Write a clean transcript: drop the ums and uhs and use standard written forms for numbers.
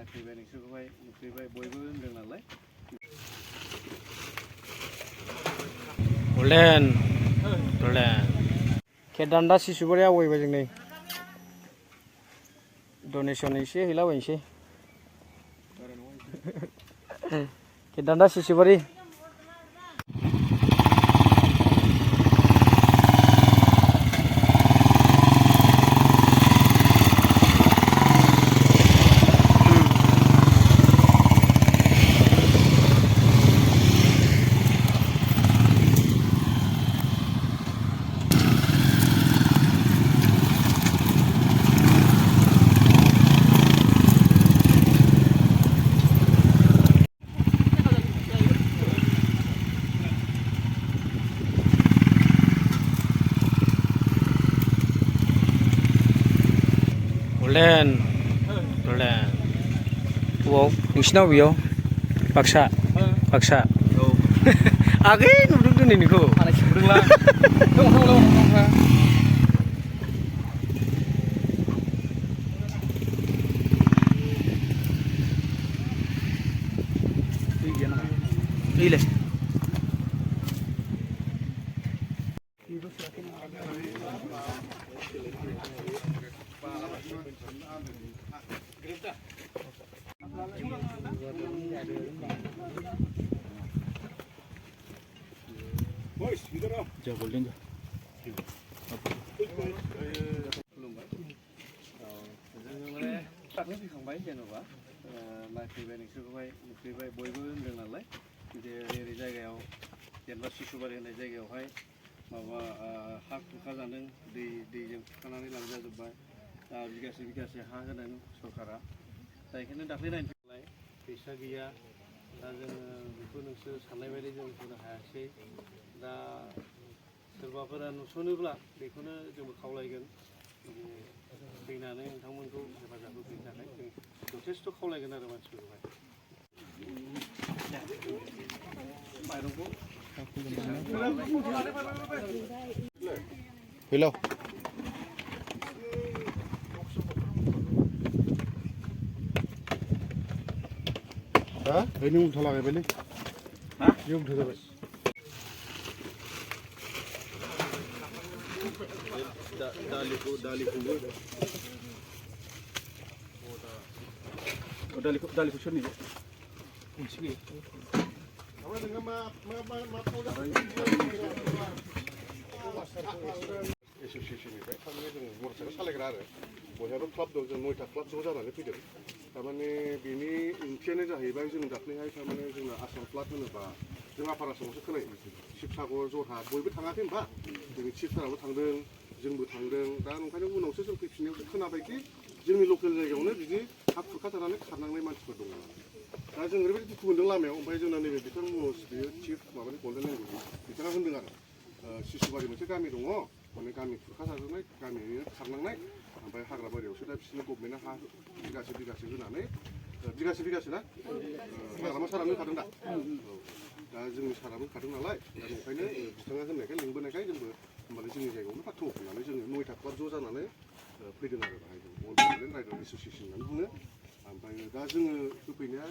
नायफैबाय नोंसोरखौहाय नुफैबाय बयबो होनदों नालाय Golden Kedanदा Sisubari आवगायबाय जों नै डनेसन एसे हैलाबायनोसै Kedanदा Sisubari Golden Wow, nोंसिनाव बेयाव बाक्सा आगै नुदों दिनै नोंखौ जा गोल्डेन जा खुलुमबाय जोङो माने दाख्लै फैखांबाय जेन'बा नायफैबाय नोंसोरखौहाय नुफैबाय बयबो होनदों नालाय जे ओरै जायगायाव जेनेबा सिसुबारि होननाय जायगायावहाय माबा हा खुरखा जादों दैजों खुरखानानै लांजाजोब्बाय बिगासे हा होदों सरकारा दा बेखायनो दाख्लै नायनो फैनाय फैसा गैया दा जोङो बेखौ नोंसोर साननाय बायदि जों होनो हायासै दा सोरबाफोरा नुसनोब्ला बेखौनो जोंबो खावलायगोन फैनानै नोंथांमोनखौ हेफाजाब होफैनो थाखाय जों जथेस्थ' खावलायगोन आरो मानसिफोरखौहाय माइरंखौ हेलौ दा बेनि उल्था लागायबायलै बे उल्था जाबाय दालिखौ सोरनिबो मोनसिगोन एस'सियेसननिफ्राय थारमाने जों मटरसाइकेल सालायग्रा आरो बयहाबो क्लाब दं जों 9टा क्लाब ज' जानानै फैदों थारमाने बेनि ओंथियानो जाहैबाय जों दाख्लैहाय थारमाने जोंना आसाम फ्लाद होनोबा जों आफार आसामावसो खोनायो शिबसागर जरहाट बयबो थाङाखै होनबा जोंनि चिफफोराबो थांदों जोंबो थांदों दा ओंखायनो उनावसो जों फैफिननायावसो खोनाबायखि जोंनि लकेल जायगायावनो बिदि हा खुरखा जानानै खारनांनाय मानसिफोर दङ दा जों ओरैबायदि दुखु मोनदों लामायाव ओमफ्राय जोंना नैबे बिथां बेयो चिफ माबानि गल्डेन लेंगुवेज बिथाङा होनदों आरो सिसुबारि मोनसे गामि दङ माने गामि खुरखा जाजोबनाय गामियैनो खारनांनाय ओमफ्राय हाग्रा बारियावसो दा बिसोरनो गभमेन्टआ हा बिगासे होनानै बिगासे ना हाग्रामा सारानो होखादों दा दा जोंनि साराबो होखादों नालाय दा ओंखायनो बिथाङा होननायखाय लिंबोनायखाय जोंबो होमबालाय जोंनि जायगायावनो हा थ'आव फैनानै जोङो 9टा क्लाब ज' जानानै फैदों आरो बाहाय जों अल बड'लेण्ड राइडार एस'सियेसन होननानै बुङो ओमफ्राय दा जोङो होफैनाया